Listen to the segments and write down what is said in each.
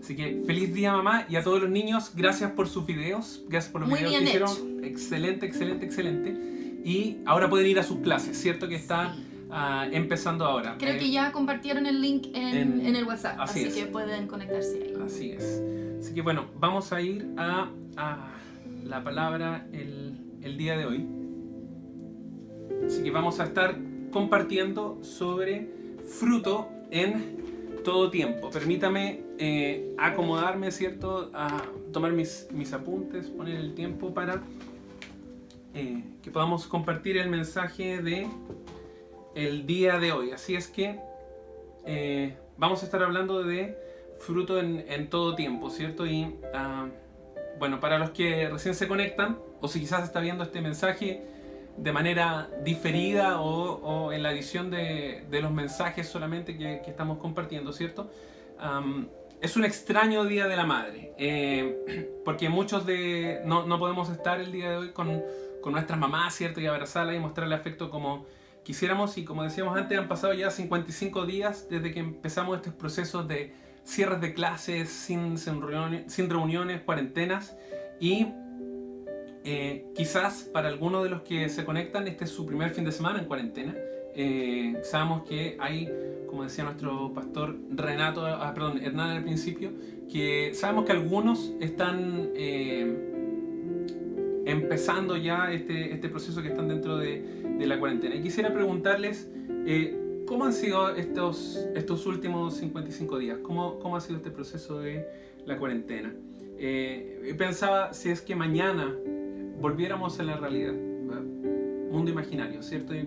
Así que feliz día, mamá, y a todos los niños, gracias por sus videos, gracias por los Muy videos que bien hicieron. hecho. Excelente, excelente, excelente. Y ahora pueden ir a sus clases, ¿cierto? Que está Sí. empezando ahora. Creo que ya compartieron el link en el WhatsApp, así así es. que pueden conectarse ahí. Así es. Así que bueno, vamos a ir a la palabra el día de hoy. Así que vamos a estar compartiendo sobre fruto en todo tiempo. Permítame acomodarme, ¿cierto? A tomar mis apuntes, poner el tiempo para que podamos compartir el mensaje de el día de hoy. Así es que vamos a estar hablando de fruto en todo tiempo, ¿cierto? Y bueno, para los que recién se conectan, o si quizás está viendo este mensaje de manera diferida o en la edición de los mensajes solamente que estamos compartiendo, ¿cierto? Es un extraño Día de la Madre, porque muchos no podemos estar el día de hoy con nuestras mamás, ¿cierto? Y abrazarlas y mostrarle afecto como quisiéramos. Y como decíamos antes, han pasado ya 55 días desde que empezamos estos procesos de cierres de clases, sin reuniones, cuarentenas. Y quizás para algunos de los que se conectan, este es su primer fin de semana en cuarentena. Sabemos que hay, como decía nuestro pastor Hernán al principio, que sabemos que algunos están empezando ya este proceso, que están dentro de la cuarentena. Y quisiera preguntarles, ¿cómo han sido estos últimos 55 días? ¿Cómo ha sido este proceso de la cuarentena? Pensaba, si es que mañana volviéramos a la realidad, mundo imaginario, ¿cierto? Y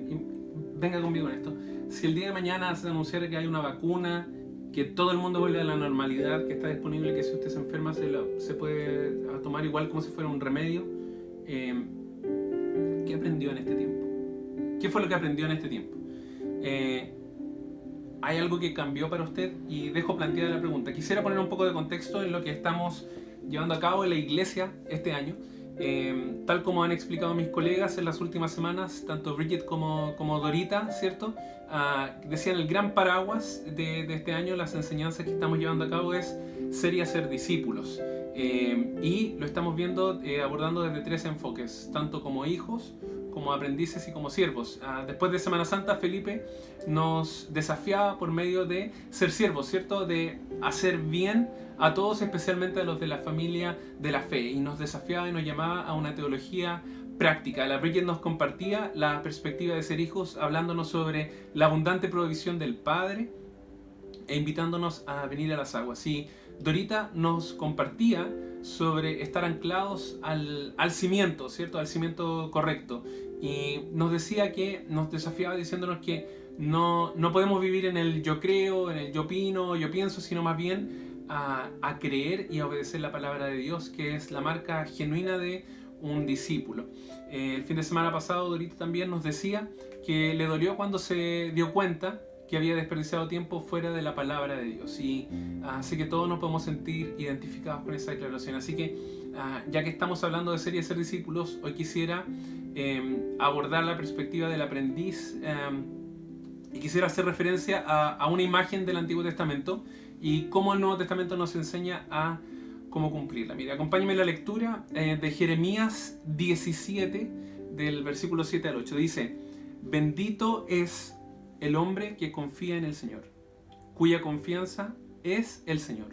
venga conmigo en esto. Si el día de mañana se anunciara que hay una vacuna, que todo el mundo vuelve a la normalidad, que está disponible, que si usted se enferma se puede tomar igual como si fuera un remedio, ¿qué aprendió en este tiempo? ¿Qué fue lo que aprendió en este tiempo? ¿Hay algo que cambió para usted? Y dejo planteada la pregunta. Quisiera poner un poco de contexto en lo que estamos llevando a cabo en la iglesia este año. Tal como han explicado mis colegas en las últimas semanas, tanto Bridget como Dorita, ¿cierto? Decían, el gran paraguas de este año, las enseñanzas que estamos llevando a cabo, es ser y hacer discípulos. Y lo estamos viendo, abordando desde tres enfoques, tanto como hijos, como aprendices y como siervos. Después de Semana Santa, Felipe nos desafiaba por medio de ser siervos, ¿cierto? De hacer bien a todos, especialmente a los de la familia de la fe. Y nos desafiaba y nos llamaba a una teología práctica. La Bridget nos compartía la perspectiva de ser hijos, hablándonos sobre la abundante provisión del Padre e invitándonos a venir a las aguas. Y Dorita nos compartía sobre estar anclados al cimiento, ¿cierto? Al cimiento correcto. Y nos decía que, nos desafiaba diciéndonos que no podemos vivir en el yo creo, en el yo opino, yo pienso, sino más bien a creer y a obedecer la palabra de Dios, que es la marca genuina de un discípulo. El fin de semana pasado Dorita también nos decía que le dolió cuando se dio cuenta que había desperdiciado tiempo fuera de la palabra de Dios. Y así que todos nos podemos sentir identificados con esa declaración. Así que ya que estamos hablando de ser y hacer discípulos, hoy quisiera abordar la perspectiva del aprendiz, y quisiera hacer referencia a una imagen del Antiguo Testamento y cómo el Nuevo Testamento nos enseña a cómo cumplirla. Mira, acompáñenme en la lectura de Jeremías 17, del versículo 7 al 8. Dice: bendito es el hombre que confía en el Señor, cuya confianza es el Señor.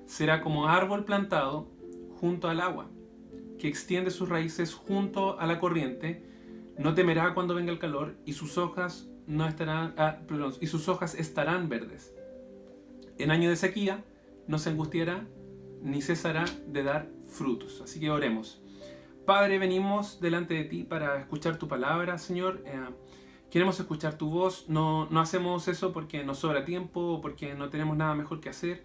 Será como árbol plantado junto al agua, que extiende sus raíces junto a la corriente. No temerá cuando venga el calor, y sus hojas estarán verdes. En año de sequía no se angustiará ni cesará de dar frutos. Así que oremos. Padre, venimos delante de ti para escuchar tu palabra, Señor. Queremos escuchar tu voz. No hacemos eso porque nos sobra tiempo o porque no tenemos nada mejor que hacer.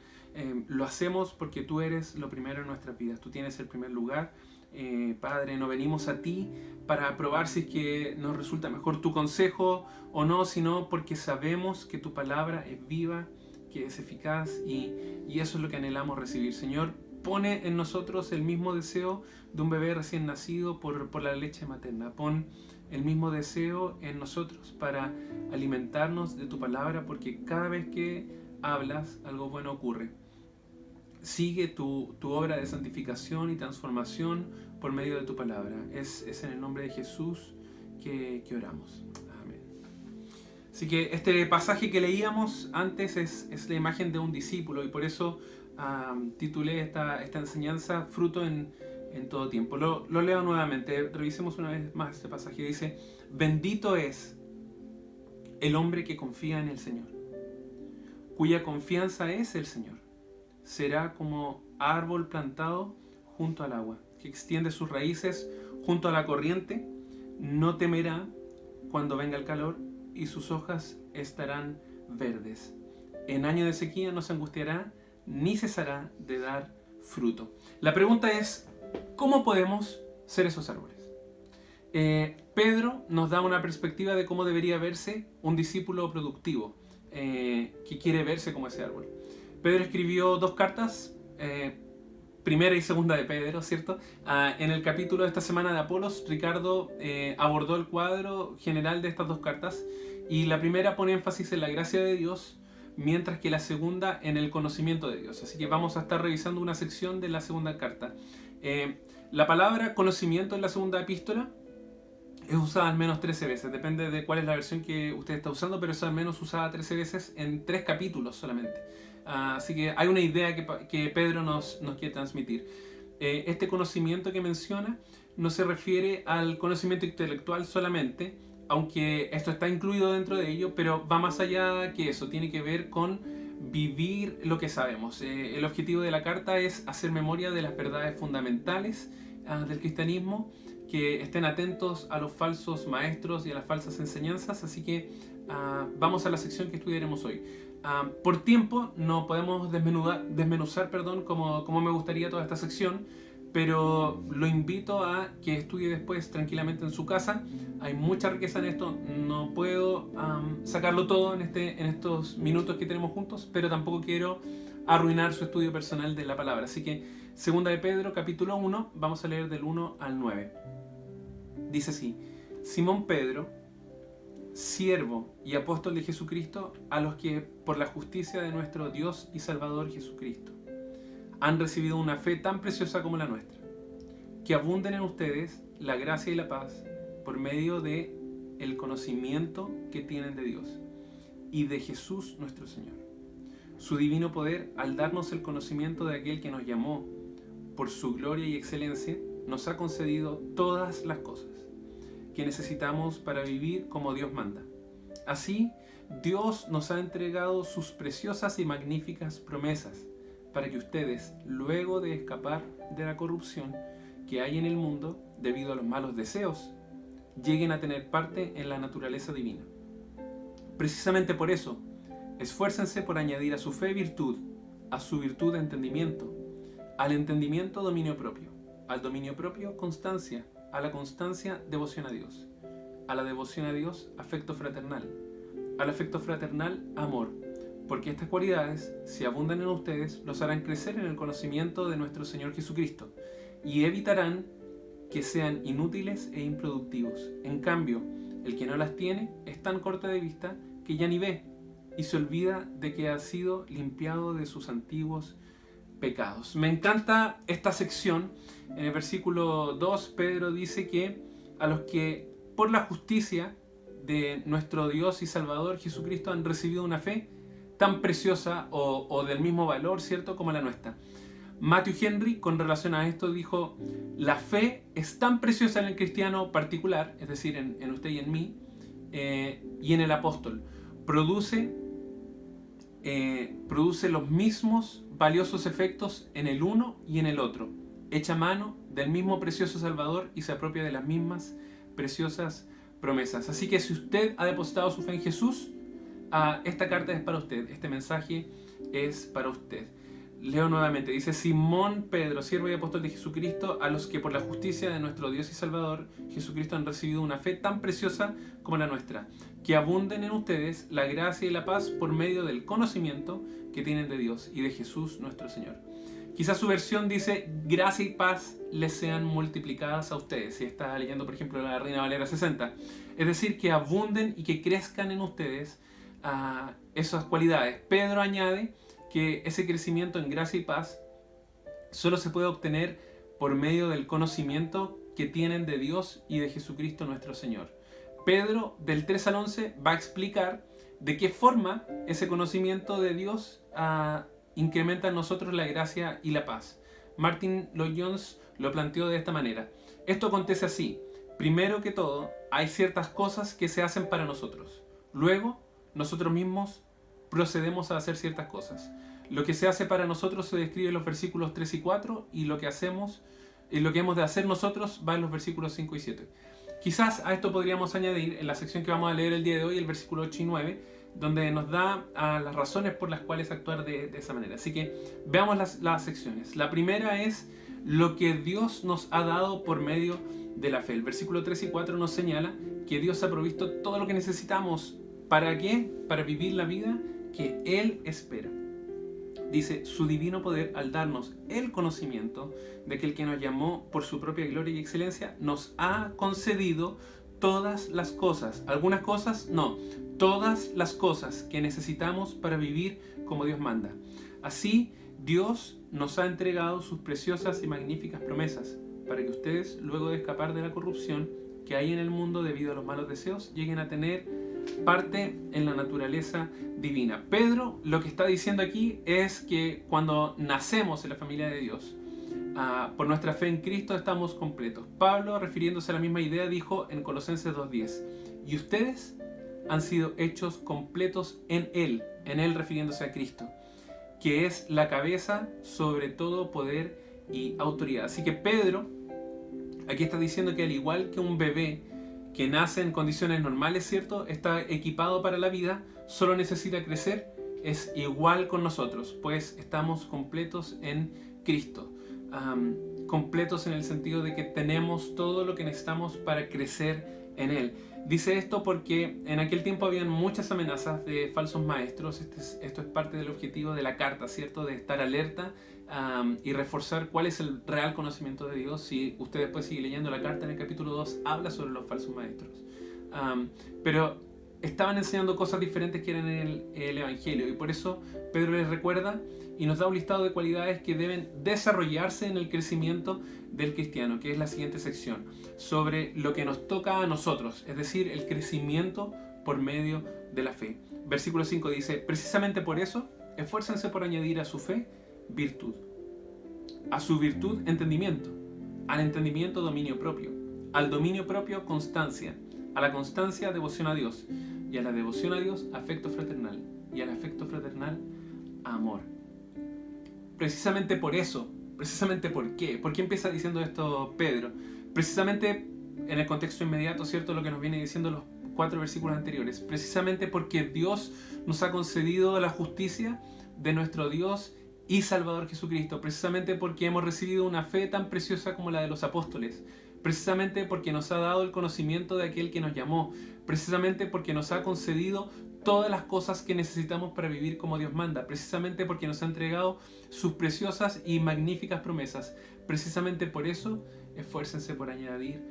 Lo hacemos porque tú eres lo primero en nuestras vidas. Tú tienes el primer lugar. Padre, no venimos a ti para probar si es que nos resulta mejor tu consejo o no, sino porque sabemos que tu palabra es viva, que es eficaz, y eso es lo que anhelamos recibir. Señor, pone en nosotros el mismo deseo de un bebé recién nacido por la leche materna. Pon el mismo deseo en nosotros para alimentarnos de tu palabra, porque cada vez que hablas algo bueno ocurre. sigue tu obra de santificación y transformación por medio de tu palabra. Es en el nombre de Jesús que oramos. Amén. Así que este pasaje que leíamos antes es la imagen de un discípulo, y por eso titulé esta enseñanza Fruto en todo tiempo. Lo leo nuevamente, revisemos una vez más este pasaje. Dice: bendito es el hombre que confía en el Señor, cuya confianza es el Señor. Será como árbol plantado junto al agua, que extiende sus raíces junto a la corriente. No temerá cuando venga el calor, y sus hojas estarán verdes. En año de sequía no se angustiará, ni cesará de dar fruto. La pregunta es, ¿cómo podemos ser esos árboles? Pedro nos da una perspectiva de cómo debería verse un discípulo productivo, que quiere verse como ese árbol. Pedro escribió 2 cartas, primera y segunda de Pedro, ¿cierto? En el capítulo de esta semana de Apolos, Ricardo abordó el cuadro general de estas 2 cartas, y la primera pone énfasis en la gracia de Dios, mientras que la segunda en el conocimiento de Dios. Así que vamos a estar revisando una sección de la segunda carta. La palabra conocimiento en la segunda epístola es usada al menos 13 veces, depende de cuál es la versión que usted está usando, pero es al menos usada 13 veces en 3 capítulos solamente. Así que hay una idea que Pedro nos quiere transmitir. Este conocimiento que menciona no se refiere al conocimiento intelectual solamente, aunque esto está incluido dentro de ello, pero va más allá que eso, tiene que ver con vivir lo que sabemos. El objetivo de la carta es hacer memoria de las verdades fundamentales del cristianismo, que estén atentos a los falsos maestros y a las falsas enseñanzas. Así que vamos a la sección que estudiaremos hoy. Por tiempo no podemos desmenuzar como me gustaría toda esta sección, pero lo invito a que estudie después tranquilamente en su casa. Hay mucha riqueza en esto, no puedo sacarlo todo en estos minutos que tenemos juntos, pero tampoco quiero arruinar su estudio personal de la palabra. Así que segunda de Pedro, capítulo 1, vamos a leer del 1 al 9. Dice así: Simón Pedro, siervo y apóstol de Jesucristo, a los que por la justicia de nuestro Dios y Salvador Jesucristo han recibido una fe tan preciosa como la nuestra, que abunden en ustedes la gracia y la paz por medio de el conocimiento que tienen de Dios y de Jesús nuestro Señor. Su divino poder, al darnos el conocimiento de aquel que nos llamó por su gloria y excelencia, nos ha concedido todas las cosas que necesitamos para vivir como Dios manda. Así, Dios nos ha entregado sus preciosas y magníficas promesas, para que ustedes, luego de escapar de la corrupción que hay en el mundo debido a los malos deseos, lleguen a tener parte en la naturaleza divina. Precisamente por eso, esfuércense por añadir a su fe virtud, a su virtud entendimiento, al entendimiento dominio propio, al dominio propio constancia, a la constancia devoción a Dios, a la devoción a Dios afecto fraternal, al afecto fraternal amor, porque estas cualidades, si abundan en ustedes, los harán crecer en el conocimiento de nuestro Señor Jesucristo y evitarán que sean inútiles e improductivos. En cambio, el que no las tiene es tan corto de vista que ya ni ve y se olvida de que ha sido limpiado de sus antiguos pecados. Me encanta esta sección. En el versículo 2, Pedro dice que a los que por la justicia de nuestro Dios y Salvador Jesucristo han recibido una fe tan preciosa o del mismo valor, ¿cierto?, como la nuestra. Matthew Henry, con relación a esto, dijo: la fe es tan preciosa en el cristiano particular, es decir, en usted y en mí, y en el apóstol. Produce los mismos valiosos efectos en el uno y en el otro. Echa mano del mismo precioso Salvador y se apropia de las mismas preciosas promesas. Así que si usted ha depositado su fe en Jesús, esta carta es para usted, este mensaje es para usted. Leo nuevamente, dice: Simón Pedro, siervo y apóstol de Jesucristo, a los que por la justicia de nuestro Dios y Salvador Jesucristo han recibido una fe tan preciosa como la nuestra, que abunden en ustedes la gracia y la paz por medio del conocimiento que tienen de Dios y de Jesús nuestro Señor. Quizás su versión dice: gracia y paz les sean multiplicadas a ustedes, si está leyendo por ejemplo la Reina Valera 60. Es decir, que abunden y que crezcan en ustedes esas cualidades. Pedro añade que ese crecimiento en gracia y paz solo se puede obtener por medio del conocimiento que tienen de Dios y de Jesucristo nuestro Señor. Pedro, del 3 al 11, va a explicar de qué forma ese conocimiento de Dios incrementa en nosotros la gracia y la paz. Martin Lloyd-Jones lo planteó de esta manera. Esto acontece así. Primero que todo, hay ciertas cosas que se hacen para nosotros. Luego, nosotros mismos procedemos a hacer ciertas cosas. Lo que se hace para nosotros se describe en los versículos 3 y 4 y lo que hacemos y lo que hemos de hacer nosotros va en los versículos 5 y 7. Quizás a esto podríamos añadir en la sección que vamos a leer el día de hoy, el versículo 8 y 9, donde nos da las razones por las cuales actuar de esa manera. Así que veamos las secciones. La primera es lo que Dios nos ha dado por medio de la fe. El versículo 3 y 4 nos señala que Dios ha provisto todo lo que necesitamos. ¿Para qué? Para vivir la vida que Él espera. Dice, su divino poder al darnos el conocimiento de que el que nos llamó por su propia gloria y excelencia nos ha concedido todas las cosas. Algunas cosas, no. Todas las cosas que necesitamos para vivir como Dios manda. Así, Dios nos ha entregado sus preciosas y magníficas promesas para que ustedes, luego de escapar de la corrupción que hay en el mundo debido a los malos deseos, lleguen a tener parte en la naturaleza divina. Pedro lo que está diciendo aquí es que cuando nacemos en la familia de Dios, por nuestra fe en Cristo estamos completos. Pablo, refiriéndose a la misma idea, dijo en Colosenses 2:10, y ustedes han sido hechos completos en Él refiriéndose a Cristo, que es la cabeza sobre todo poder y autoridad. Así que Pedro aquí está diciendo que al igual que un bebé que nace en condiciones normales, ¿cierto?, está equipado para la vida, solo necesita crecer, es igual con nosotros, pues estamos completos en Cristo. Completos en el sentido de que tenemos todo lo que necesitamos para crecer en Él. Dice esto porque en aquel tiempo habían muchas amenazas de falsos maestros. Esto es parte del objetivo de la carta, ¿cierto?, de estar alerta y reforzar cuál es el real conocimiento de Dios. Si usted después sigue leyendo la carta, en el capítulo 2 habla sobre los falsos maestros. Pero estaban enseñando cosas diferentes que eran en el Evangelio, y por eso Pedro les recuerda y nos da un listado de cualidades que deben desarrollarse en el crecimiento del cristiano, que es la siguiente sección, sobre lo que nos toca a nosotros, es decir, el crecimiento por medio de la fe. Versículo 5 dice, precisamente por eso, esfuércense por añadir a su fe virtud, a su virtud entendimiento, al entendimiento dominio propio, al dominio propio constancia, a la constancia devoción a Dios, y a la devoción a Dios afecto fraternal, y al afecto fraternal amor. Precisamente por eso, precisamente ¿por qué? ¿Por qué empieza diciendo esto Pedro? Precisamente en el contexto inmediato, ¿cierto?, lo que nos viene diciendo los 4 versículos anteriores, precisamente porque Dios nos ha concedido la justicia de nuestro Dios y Salvador Jesucristo, precisamente porque hemos recibido una fe tan preciosa como la de los apóstoles, precisamente porque nos ha dado el conocimiento de aquel que nos llamó, precisamente porque nos ha concedido todas las cosas que necesitamos para vivir como Dios manda, precisamente porque nos ha entregado sus preciosas y magníficas promesas. Precisamente por eso, esfuércense por añadir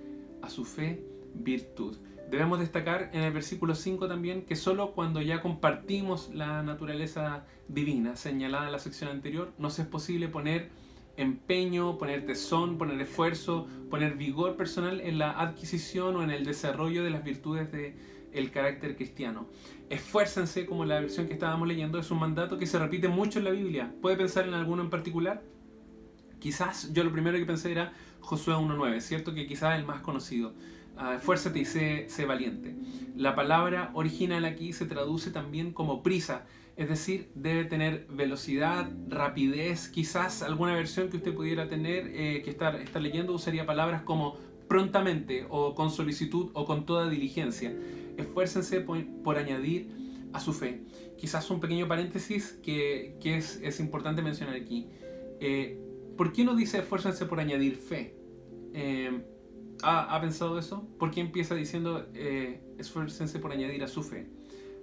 a su fe virtud. Debemos destacar en el versículo 5 también que solo cuando ya compartimos la naturaleza divina señalada en la sección anterior, nos es posible poner empeño, poner tesón, poner esfuerzo, poner vigor personal en la adquisición o en el desarrollo de las virtudes del carácter cristiano. Esfuércense, como la versión que estábamos leyendo, es un mandato que se repite mucho en la Biblia. ¿Puede pensar en alguno en particular? Quizás yo lo primero que pensé era Josué 1:9, ¿cierto? Que quizás es el más conocido. Esfuérzate y sé valiente. La palabra original aquí se traduce también como prisa, es decir, debe tener velocidad, rapidez. Quizás alguna versión que usted pudiera tener, que estar leyendo, usaría palabras como prontamente o con solicitud o con toda diligencia. Esfuércense por añadir a su fe. Quizás un pequeño paréntesis que es importante mencionar aquí. ¿Por qué no dice esfuércense por añadir fe? ¿Ha pensado eso? ¿Por qué empieza diciendo esfuércense por añadir a su fe?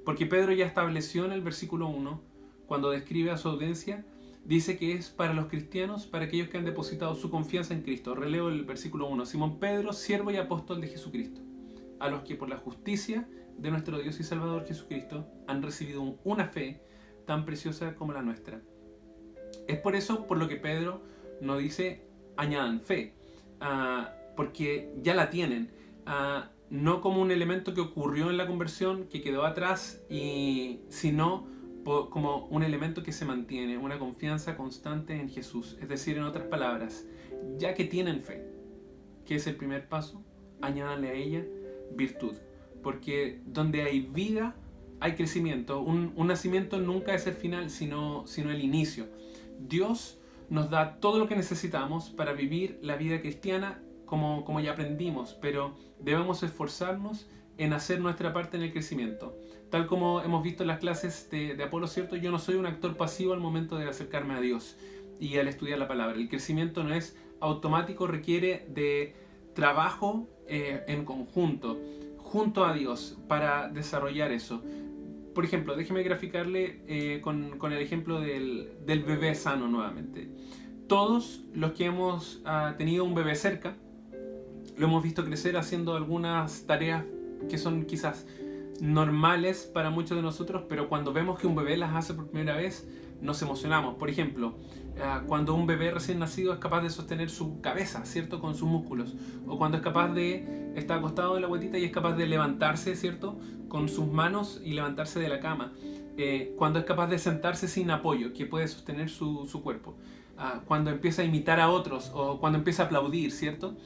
Porque Pedro ya estableció en el versículo 1, cuando describe a su audiencia, dice que es para los cristianos, para aquellos que han depositado su confianza en Cristo. Releo el versículo 1. Simón Pedro, siervo y apóstol de Jesucristo, a los que por la justicia de nuestro Dios y Salvador Jesucristo han recibido una fe tan preciosa como la nuestra. Es por eso por lo que Pedro no dice añadan fe, porque ya la tienen. No como un elemento que ocurrió en la conversión, que quedó atrás, sino como un elemento que se mantiene, una confianza constante en Jesús. Es decir, en otras palabras, ya que tienen fe, ¿qué es el primer paso? Añádanle a ella virtud. Porque donde hay vida, hay crecimiento. Un nacimiento nunca es el final, sino el inicio. Dios nos da todo lo que necesitamos para vivir la vida cristiana como ya aprendimos, pero debemos esforzarnos en hacer nuestra parte en el crecimiento. Tal como hemos visto en las clases de Apolo, ¿cierto? Yo no soy un actor pasivo al momento de acercarme a Dios y al estudiar la palabra. El crecimiento no es automático, requiere de trabajo en conjunto, junto a Dios, para desarrollar eso. Por ejemplo, déjeme graficarle con el ejemplo del bebé sano nuevamente. Todos los que hemos tenido un bebé cerca, lo hemos visto crecer haciendo algunas tareas que son quizás normales para muchos de nosotros, pero cuando vemos que un bebé las hace por primera vez, nos emocionamos. Por ejemplo, cuando un bebé recién nacido es capaz de sostener su cabeza, ¿cierto? Con sus músculos. O cuando es capaz de estar acostado en la guatita y es capaz de levantarse, ¿cierto? Con sus manos y levantarse de la cama. Cuando es capaz de sentarse sin apoyo, que puede sostener su cuerpo. Cuando empieza a imitar a otros o cuando empieza a aplaudir, ¿cierto?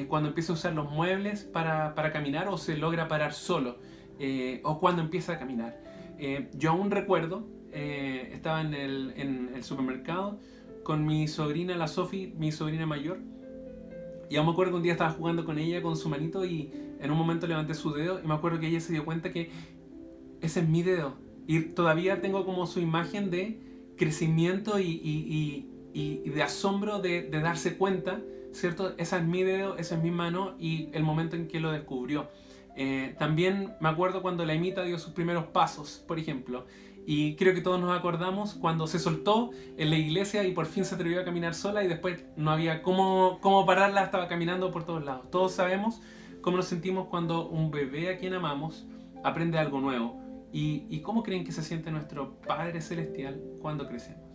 Cuando empieza a usar los muebles para caminar o se logra parar solo, o cuando empieza a caminar. Yo aún recuerdo, estaba en el supermercado con mi sobrina, la Sofi, mi sobrina mayor, y aún me acuerdo que un día estaba jugando con ella con su manito y en un momento levanté su dedo y me acuerdo que ella se dio cuenta que ese es mi dedo y todavía tengo como su imagen de crecimiento y de asombro de darse cuenta, ¿cierto? Esa es mi dedo, esa es mi mano y el momento en que lo descubrió. También me acuerdo cuando la Emita dio sus primeros pasos, por ejemplo, y creo que todos nos acordamos cuando se soltó en la iglesia y por fin se atrevió a caminar sola y después no había cómo pararla, estaba caminando por todos lados. Todos sabemos cómo nos sentimos cuando un bebé a quien amamos aprende algo nuevo. ¿Y cómo creen que se siente nuestro Padre Celestial cuando crecemos?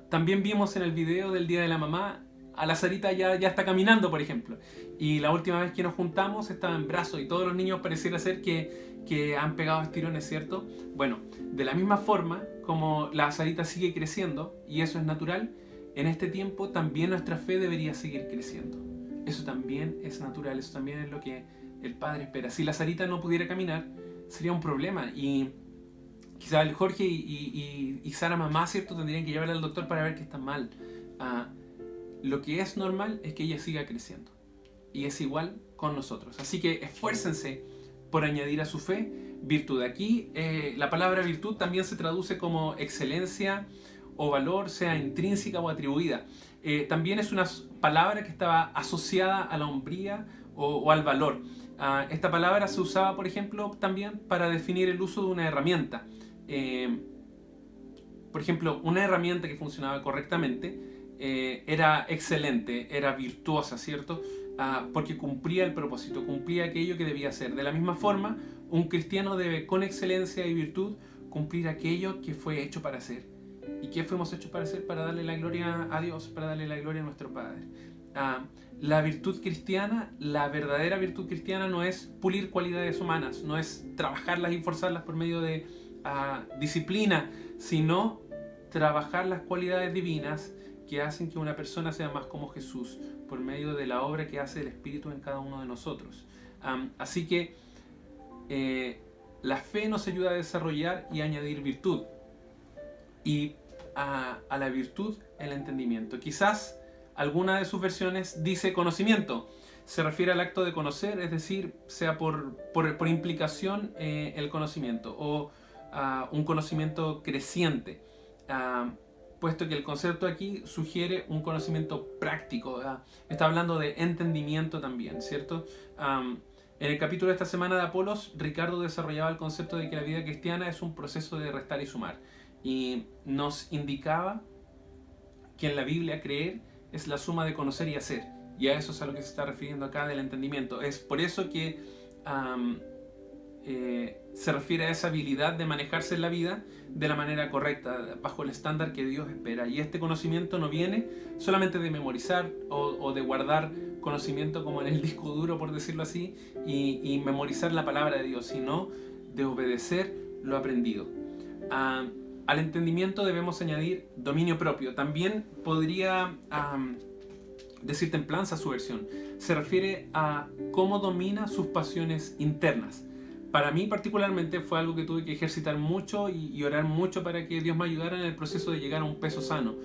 También vimos en el video del Día de la Mamá a la Sarita ya está caminando, por ejemplo. Y la última vez que nos juntamos estaba en brazos y todos los niños pareciera ser que han pegado estirones, ¿cierto? Bueno, de la misma forma como la Sarita sigue creciendo, y eso es natural, en este tiempo también nuestra fe debería seguir creciendo. Eso también es natural, eso también es lo que el Padre espera. Si la Sarita no pudiera caminar, sería un problema. Y quizá el Jorge y Sara mamá, ¿cierto? Tendrían que llevarla al doctor para ver que está mal. Lo que es normal es que ella siga creciendo. Y es igual con nosotros. Así que esfuércense por añadir a su fe virtud. Aquí la palabra virtud también se traduce como excelencia o valor, sea intrínseca o atribuida. También es una palabra que estaba asociada a la hombría o al valor. Esta palabra se usaba, por ejemplo, también para definir el uso de una herramienta. Por ejemplo, una herramienta que funcionaba correctamente era excelente, era virtuosa, ¿cierto? Porque cumplía el propósito, cumplía aquello que debía hacer. De la misma forma, un cristiano debe con excelencia y virtud cumplir aquello que fue hecho para hacer. ¿Y qué fuimos hechos para hacer? Para darle la gloria a Dios, para darle la gloria a nuestro Padre. La virtud cristiana, la verdadera virtud cristiana no es pulir cualidades humanas, no es trabajarlas y forzarlas por medio de disciplina, sino trabajar las cualidades divinas que hacen que una persona sea más como Jesús por medio de la obra que hace el Espíritu en cada uno de nosotros. Así que la fe nos ayuda a desarrollar y añadir virtud. Y a la virtud el entendimiento. Quizás alguna de sus versiones dice conocimiento. Se refiere al acto de conocer, es decir, sea por implicación el conocimiento o un conocimiento creciente. Puesto que el concepto aquí sugiere un conocimiento práctico. Está hablando de entendimiento también, ¿cierto? En el capítulo de esta semana de Apolos, Ricardo desarrollaba el concepto de que la vida cristiana es un proceso de restar y sumar. Y nos indicaba que en la Biblia creer es la suma de conocer y hacer. Y a eso es a lo que se está refiriendo acá del entendimiento. Es por eso que se refiere a esa habilidad de manejarse en la vida de la manera correcta, bajo el estándar que Dios espera. Y este conocimiento no viene solamente de memorizar o de guardar conocimiento como en el disco duro, por decirlo así, y memorizar la palabra de Dios, sino de obedecer lo aprendido. Al entendimiento debemos añadir dominio propio. También podría decir templanza, su versión. Se refiere a cómo domina sus pasiones internas. Para mí particularmente fue algo que tuve que ejercitar mucho y orar mucho para que Dios me ayudara en el proceso de llegar a un peso sano.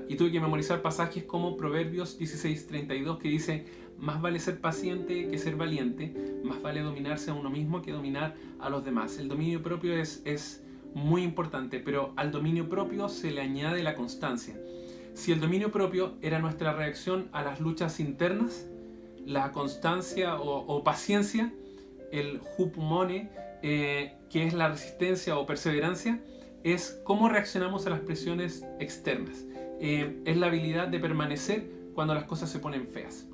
Y tuve que memorizar pasajes como Proverbios 16:32, que dice: más vale ser paciente que ser valiente, más vale dominarse a uno mismo que dominar a los demás. El dominio propio es muy importante, pero al dominio propio se le añade la constancia. Si el dominio propio era nuestra reacción a las luchas internas, la constancia o paciencia, el hupomone, que es la resistencia o perseverancia, es cómo reaccionamos a las presiones externas. Es la habilidad de permanecer cuando las cosas se ponen feas.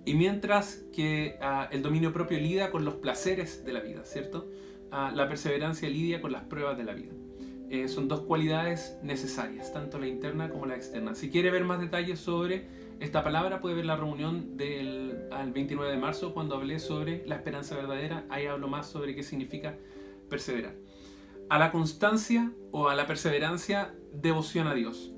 Y mientras que el dominio propio lidia con los placeres de la vida, ¿cierto? La perseverancia lidia con las pruebas de la vida. Son dos cualidades necesarias, tanto la interna como la externa. Si quiere ver más detalles sobre esta palabra, puede ver la reunión al 29 de marzo, cuando hablé sobre la esperanza verdadera. Ahí hablo más sobre qué significa perseverar. A la constancia o a la perseverancia, devoción a Dios.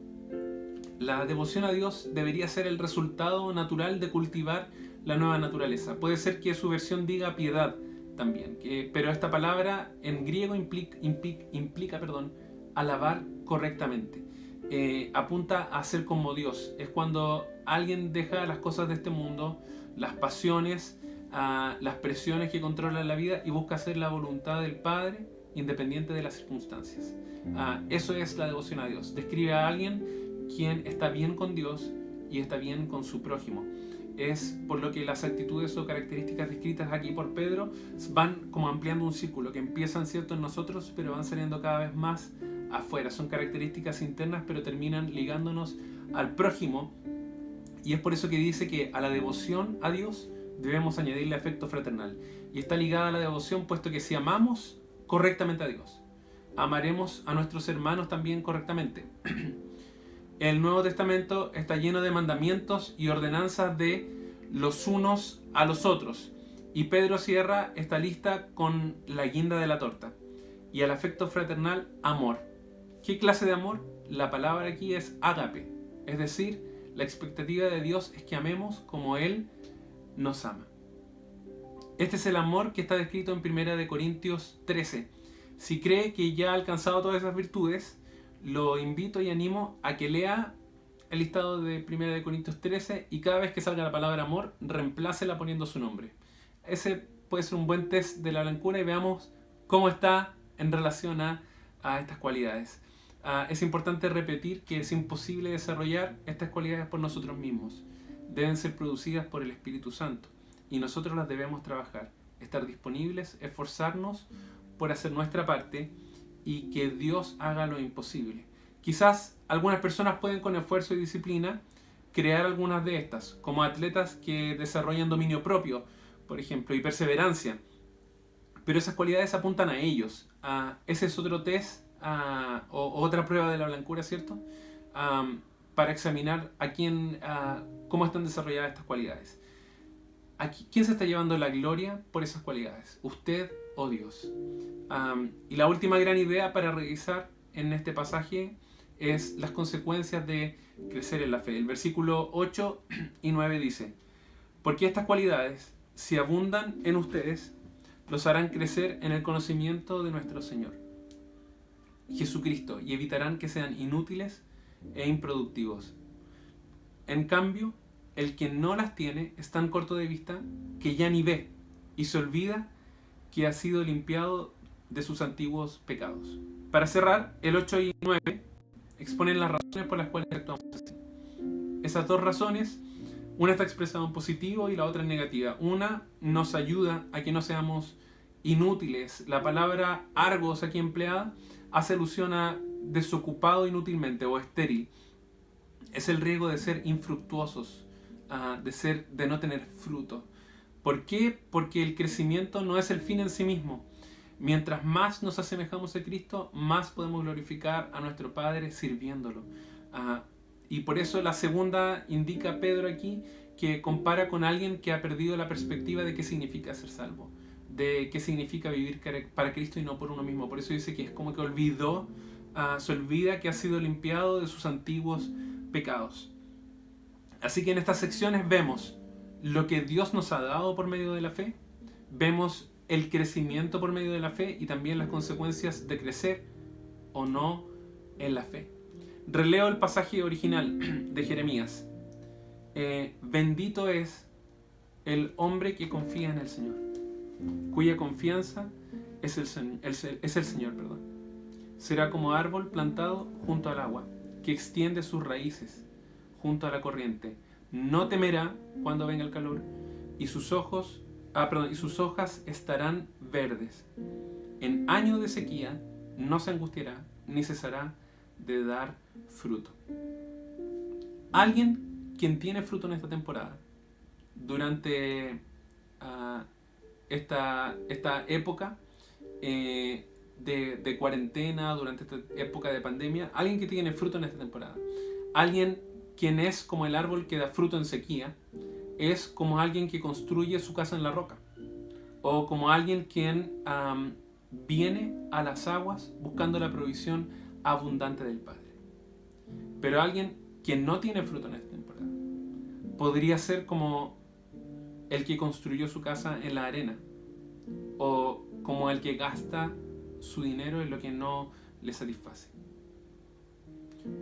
La devoción a Dios debería ser el resultado natural de cultivar la nueva naturaleza. Puede ser que su versión diga piedad también, pero esta palabra en griego implica alabar correctamente. Apunta a ser como Dios. Es cuando alguien deja las cosas de este mundo, las pasiones, las presiones que controlan la vida, y busca hacer la voluntad del Padre independiente de las circunstancias. Eso es la devoción a Dios. Describe a alguien quien está bien con Dios y está bien con su prójimo. Es por lo que las actitudes o características descritas aquí por Pedro van como ampliando un círculo, que empiezan, ¿cierto?, en nosotros, pero van saliendo cada vez más afuera. Son características internas, pero terminan ligándonos al prójimo. Y es por eso que dice que a la devoción a Dios debemos añadirle afecto fraternal. Y está ligada a la devoción, puesto que si amamos correctamente a Dios, amaremos a nuestros hermanos también correctamente. El Nuevo Testamento está lleno de mandamientos y ordenanzas de los unos a los otros. Y Pedro cierra esta lista con la guinda de la torta. Y al afecto fraternal, amor. ¿Qué clase de amor? La palabra aquí es ágape. Es decir, la expectativa de Dios es que amemos como Él nos ama. Este es el amor que está descrito en 1 Corintios 13. Si cree que ya ha alcanzado todas esas virtudes, lo invito y animo a que lea el listado de 1 Corintios 13 y cada vez que salga la palabra amor, reemplácela poniendo su nombre. Ese puede ser un buen test de la blancura y veamos cómo está en relación a estas cualidades. Es importante repetir que es imposible desarrollar estas cualidades por nosotros mismos. Deben ser producidas por el Espíritu Santo y nosotros las debemos trabajar, estar disponibles, esforzarnos por hacer nuestra parte y que Dios haga lo imposible. Quizás algunas personas pueden, con esfuerzo y disciplina, crear algunas de estas, como atletas que desarrollan dominio propio, por ejemplo, y perseverancia. Pero esas cualidades apuntan a ellos. Ese es otro test o otra prueba de la blancura, ¿cierto? Para examinar cómo están desarrolladas estas cualidades. ¿Quién se está llevando la gloria por esas cualidades? ¿Usted o Dios? Y la última gran idea para revisar en este pasaje es las consecuencias de crecer en la fe. El versículo 8 y 9 dice: porque estas cualidades, si abundan en ustedes, los harán crecer en el conocimiento de nuestro Señor Jesucristo, y evitarán que sean inútiles e improductivos. En cambio, el que no las tiene es tan corto de vista que ya ni ve y se olvida que ha sido limpiado de sus antiguos pecados. Para cerrar, el 8 y 9 exponen las razones por las cuales actuamos así. Esas dos razones, una está expresada en positivo y la otra en negativa. Una nos ayuda a que no seamos inútiles. La palabra argos aquí empleada hace alusión a desocupado inútilmente o estéril. Es el riesgo de ser infructuosos, de no tener fruto. ¿Por qué? Porque el crecimiento no es el fin en sí mismo. Mientras más nos asemejamos a Cristo, más podemos glorificar a nuestro Padre sirviéndolo. Y por eso la segunda indica Pedro aquí, que compara con alguien que ha perdido la perspectiva de qué significa ser salvo, de qué significa vivir para Cristo y no por uno mismo. Por eso dice que es como que se olvida que ha sido limpiado de sus antiguos pecados. Así que en estas secciones vemos lo que Dios nos ha dado por medio de la fe, vemos el crecimiento por medio de la fe y también las consecuencias de crecer o no en la fe. Releo el pasaje original de Jeremías. Bendito es el hombre que confía en el Señor, cuya confianza es el Señor. Será como árbol plantado junto al agua, que extiende sus raíces junto a la corriente. No temerá cuando venga el calor, y sus hojas estarán verdes. En año de sequía no se angustiará, ni cesará de dar fruto. Alguien quien tiene fruto en esta temporada, durante esta época de cuarentena, durante esta época de pandemia, alguien que tiene fruto en esta temporada, alguien quien es como el árbol que da fruto en sequía, es como alguien que construye su casa en la roca, o como alguien quien viene a las aguas buscando la provisión abundante del Padre. Pero alguien quien no tiene fruto en esta temporada podría ser como el que construyó su casa en la arena, o como el que gasta su dinero en lo que no le satisface.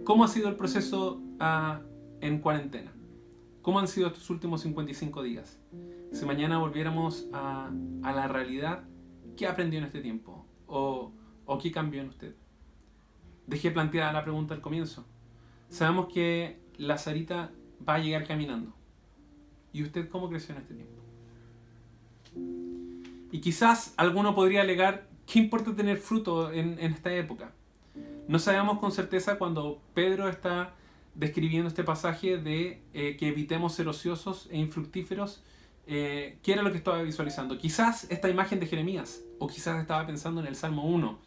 ¿Cómo ha sido el proceso en cuarentena? ¿Cómo han sido estos últimos 55 días? Si mañana volviéramos a la realidad, ¿qué aprendió en este tiempo? ¿O qué cambió en usted? Dejé planteada la pregunta al comienzo. Sabemos que la Sarita va a llegar caminando. ¿Y usted cómo creció en este tiempo? Y quizás alguno podría alegar, ¿qué importa tener fruto en esta época? No sabemos con certeza cuando Pedro está describiendo este pasaje de que evitemos ser ociosos e infructíferos, qué era lo que estaba visualizando. Quizás esta imagen de Jeremías, o quizás estaba pensando en el Salmo 1,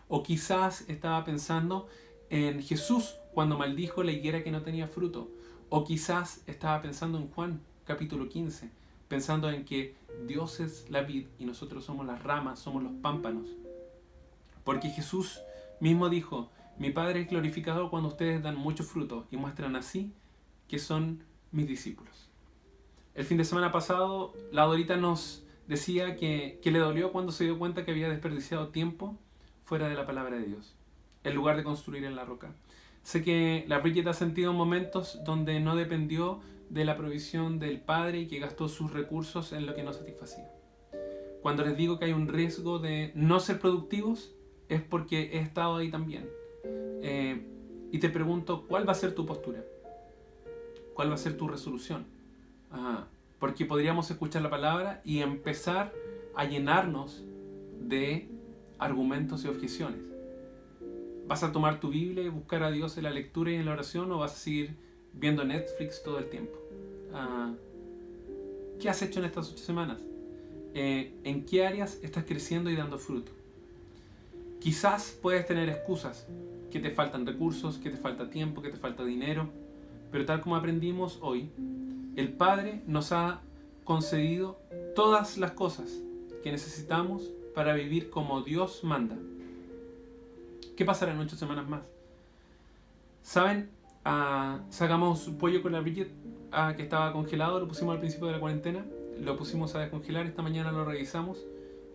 o quizás estaba pensando en Jesús cuando maldijo la higuera que no tenía fruto, o quizás estaba pensando en Juan capítulo 15, pensando en que Dios es la vid y nosotros somos las ramas, somos los pámpanos. Porque Jesús mismo dijo, mi Padre es glorificado cuando ustedes dan mucho fruto y muestran así que son mis discípulos. El fin de semana pasado, la Dorita nos decía que le dolió cuando se dio cuenta que había desperdiciado tiempo fuera de la palabra de Dios, en lugar de construir en la roca. Sé que la Bridget ha sentido momentos donde no dependió de la provisión del Padre y que gastó sus recursos en lo que no satisfacía. Cuando les digo que hay un riesgo de no ser productivos, es porque he estado ahí también. Y te pregunto, ¿cuál va a ser tu postura? ¿Cuál va a ser tu resolución? Porque podríamos escuchar la palabra y empezar a llenarnos de argumentos y objeciones. ¿Vas a tomar tu Biblia y buscar a Dios en la lectura y en la oración, o vas a seguir viendo Netflix todo el tiempo? ¿Qué has hecho en estas 8 semanas? ¿En qué áreas estás creciendo y dando fruto? Quizás puedes tener excusas, que te faltan recursos, que te falta tiempo, que te falta dinero, pero tal como aprendimos hoy, el Padre nos ha concedido todas las cosas que necesitamos para vivir como Dios manda. ¿Qué pasará en 8 semanas más? ¿Saben? Sacamos un pollo con la Bridget que estaba congelado, lo pusimos al principio de la cuarentena, lo pusimos a descongelar, esta mañana lo revisamos,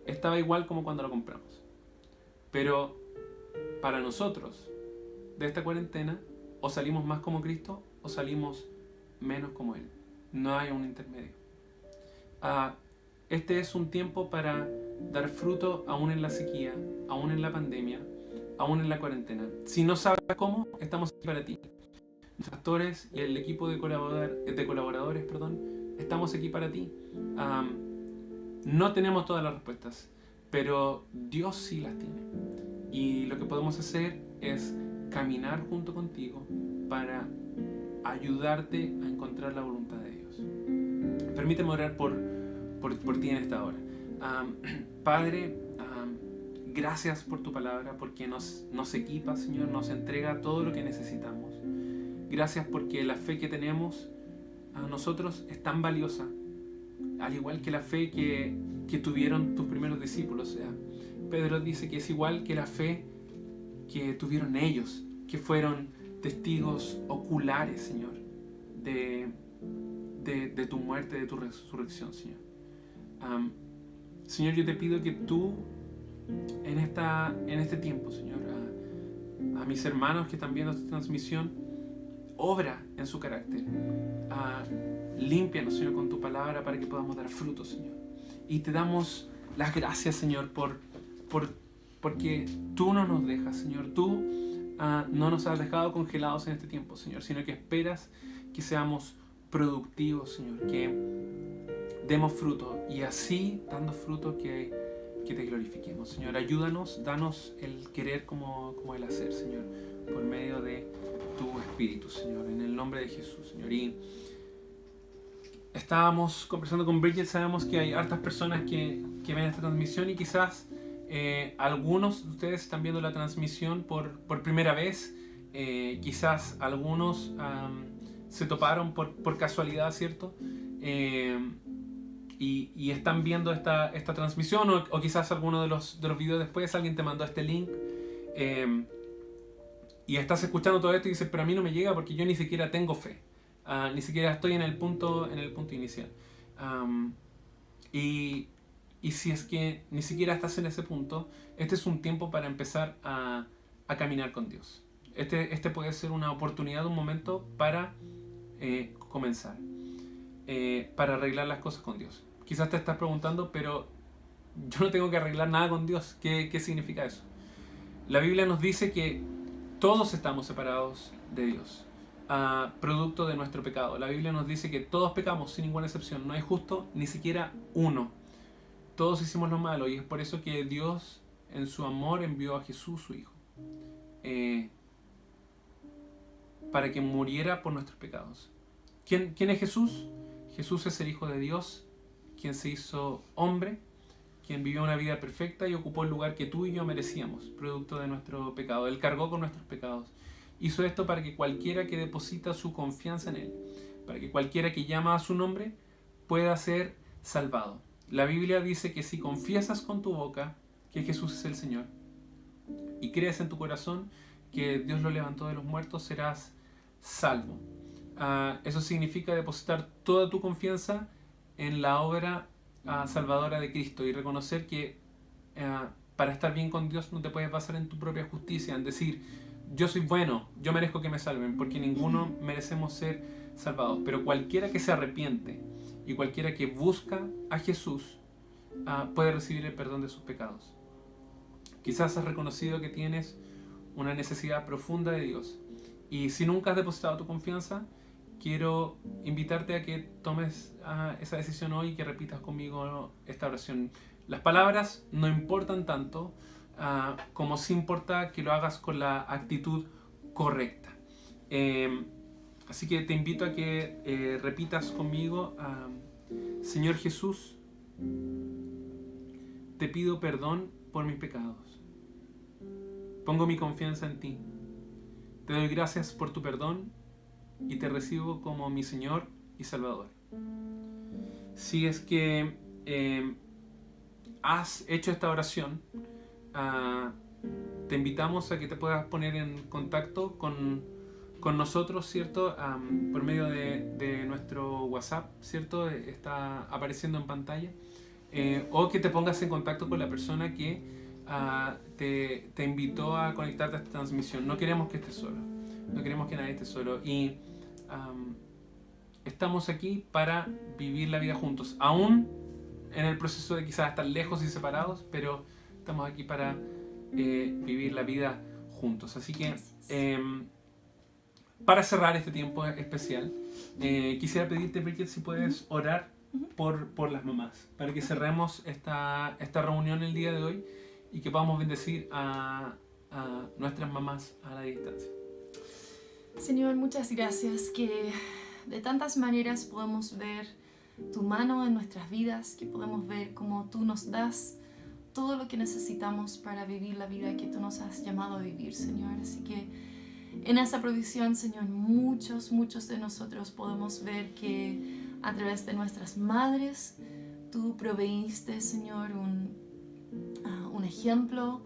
estaba igual como cuando lo compramos. Pero para nosotros, de esta cuarentena, o salimos más como Cristo o salimos menos como Él. No hay un intermedio. Este es un tiempo para dar fruto aún en la sequía, aún en la pandemia, aún en la cuarentena. Si no sabes cómo, estamos aquí para ti. Los pastores y el equipo de colaboradores, estamos aquí para ti. No tenemos todas las respuestas, pero Dios sí las tiene. Y lo que podemos hacer es caminar junto contigo para ayudarte a encontrar la voluntad de Dios. Permíteme orar por por ti en esta hora. Padre, gracias por tu palabra, porque nos equipa, Señor, nos entrega todo lo que necesitamos. Gracias porque la fe que tenemos a nosotros es tan valiosa, al igual que la fe que tuvieron tus primeros discípulos. O sea, Pedro dice que es igual que la fe que tuvieron ellos, que fueron testigos oculares, Señor, de tu muerte, de tu resurrección, Señor. Señor, yo te pido que tú en este tiempo, Señor, a mis hermanos que están viendo esta transmisión, obra en su carácter. Límpianos, Señor, con tu palabra para que podamos dar frutos, Señor. Y te damos las gracias, Señor, porque tú no nos dejas, Señor. Tú no nos has dejado congelados en este tiempo, Señor, sino que esperas que seamos productivos, Señor, que demos fruto y así, dando fruto, que te glorifiquemos, Señor. Ayúdanos, danos el querer como el hacer, Señor, por medio de tu Espíritu, Señor, en el nombre de Jesús, Señor. Y estábamos conversando con Bridget, sabemos que hay hartas personas que ven esta transmisión y quizás algunos de ustedes están viendo la transmisión por primera vez, quizás algunos se toparon por casualidad, ¿cierto? Y están viendo esta transmisión o quizás alguno de los videos después alguien te mandó este link y estás escuchando todo esto y dices, pero a mí no me llega porque yo ni siquiera tengo fe, ni siquiera estoy en el punto inicial, y si es que ni siquiera estás en ese punto, este es un tiempo para empezar a caminar con Dios. Este puede ser una oportunidad, un momento para comenzar, para arreglar las cosas con Dios. Quizás te estás preguntando, pero yo no tengo que arreglar nada con Dios. ¿Qué significa eso? La Biblia nos dice que todos estamos separados de Dios, producto de nuestro pecado. La Biblia nos dice que todos pecamos sin ninguna excepción. No hay justo ni siquiera uno. Todos hicimos lo malo y es por eso que Dios en su amor envió a Jesús, su Hijo, para que muriera por nuestros pecados. ¿Quién es Jesús? Jesús es el Hijo de Dios, quien se hizo hombre, quien vivió una vida perfecta y ocupó el lugar que tú y yo merecíamos, producto de nuestro pecado. Él cargó con nuestros pecados. Hizo esto para que cualquiera que deposita su confianza en Él, para que cualquiera que llama a su nombre pueda ser salvado. La Biblia dice que si confiesas con tu boca que Jesús es el Señor y crees en tu corazón que Dios lo levantó de los muertos, serás salvo. Eso significa depositar toda tu confianza en la obra salvadora de Cristo y reconocer que para estar bien con Dios no te puedes basar en tu propia justicia, en decir, yo soy bueno, yo merezco que me salven, porque ninguno merecemos ser salvados. Pero cualquiera que se arrepiente y cualquiera que busca a Jesús puede recibir el perdón de sus pecados. Quizás has reconocido que tienes una necesidad profunda de Dios y si nunca has depositado tu confianza, quiero invitarte a que tomes esa decisión hoy y que repitas conmigo esta oración. Las palabras no importan tanto como sí importa que lo hagas con la actitud correcta. Así que te invito a que repitas conmigo, Señor Jesús, te pido perdón por mis pecados. Pongo mi confianza en ti. Te doy gracias por tu perdón y te recibo como mi Señor y Salvador. Si es que has hecho esta oración, te invitamos a que te puedas poner en contacto con nosotros, ¿cierto? Por medio de nuestro WhatsApp, ¿cierto? Está apareciendo en pantalla. O que te pongas en contacto con la persona que te invitó a conectarte a esta transmisión. No queremos que estés solo. No queremos que nadie esté solo. Y estamos aquí para vivir la vida juntos. Aún en el proceso de quizás estar lejos y separados, pero estamos aquí para vivir la vida juntos. Así que para cerrar este tiempo especial, quisiera pedirte, Bridget, si puedes orar por las mamás, para que cerremos esta reunión el día de hoy y que podamos bendecir a nuestras mamás a la distancia. Señor, muchas gracias que de tantas maneras podemos ver tu mano en nuestras vidas, que podemos ver cómo tú nos das todo lo que necesitamos para vivir la vida que tú nos has llamado a vivir, Señor. Así que en esa provisión, Señor, muchos de nosotros podemos ver que a través de nuestras madres tú proveíste, Señor, un ejemplo,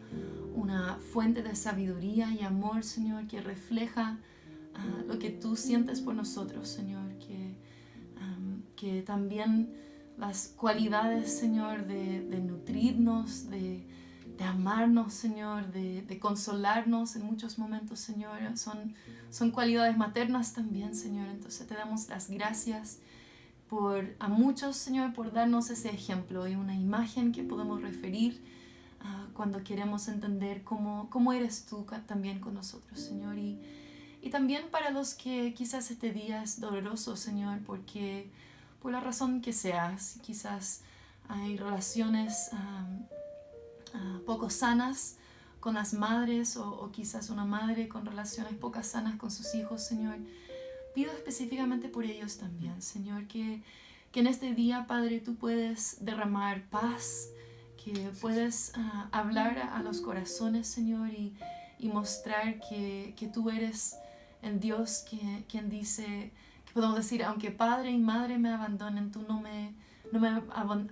una fuente de sabiduría y amor, Señor, que refleja lo que tú sientes por nosotros, Señor, que también las cualidades, Señor, de nutrirnos, de amarnos, Señor, de consolarnos en muchos momentos, Señor, son cualidades maternas también, Señor. Entonces te damos las gracias a muchos, Señor, por darnos ese ejemplo y una imagen que podemos referir cuando queremos entender cómo eres tú también con nosotros, Señor. Y también para los que quizás este día es doloroso, Señor, porque por la razón que sea, quizás hay relaciones poco sanas con las madres o quizás una madre con relaciones poco sanas con sus hijos, Señor. Pido específicamente por ellos también, Señor, que en este día, Padre, tú puedes derramar paz, que puedes hablar a los corazones, Señor, y mostrar que tú eres el Dios quien dice, que podemos decir, aunque padre y madre me abandonen, tú no me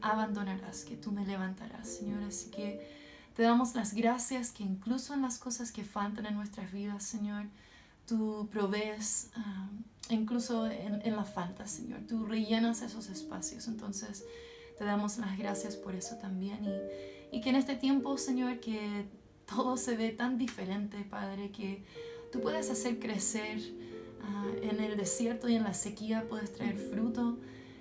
abandonarás, que tú me levantarás, Señor. Así que te damos las gracias que incluso en las cosas que faltan en nuestras vidas, Señor, tú provees, incluso en la falta, Señor. Tú rellenas esos espacios. Entonces te damos las gracias por eso también. Y que en este tiempo, Señor, que todo se ve tan diferente, Padre, que tú puedes hacer crecer en el desierto y en la sequía, puedes traer fruto,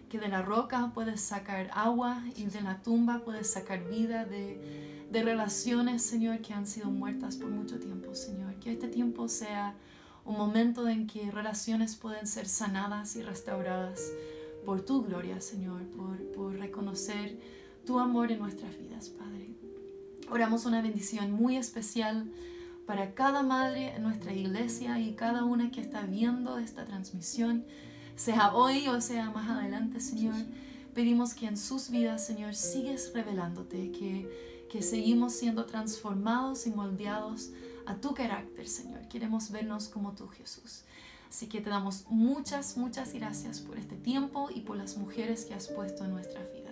que de la roca puedes sacar agua y de la tumba puedes sacar vida, de relaciones, Señor, que han sido muertas por mucho tiempo, Señor. Que este tiempo sea un momento en que relaciones pueden ser sanadas y restauradas por tu gloria, Señor, por reconocer tu amor en nuestras vidas, Padre. Oramos una bendición muy especial para cada madre en nuestra iglesia y cada una que está viendo esta transmisión, sea hoy o sea más adelante, Señor. Pedimos que en sus vidas, Señor, sigues revelándote, que seguimos siendo transformados y moldeados a tu carácter, Señor. Queremos vernos como tú, Jesús. Así que te damos muchas gracias por este tiempo y por las mujeres que has puesto en nuestra vida.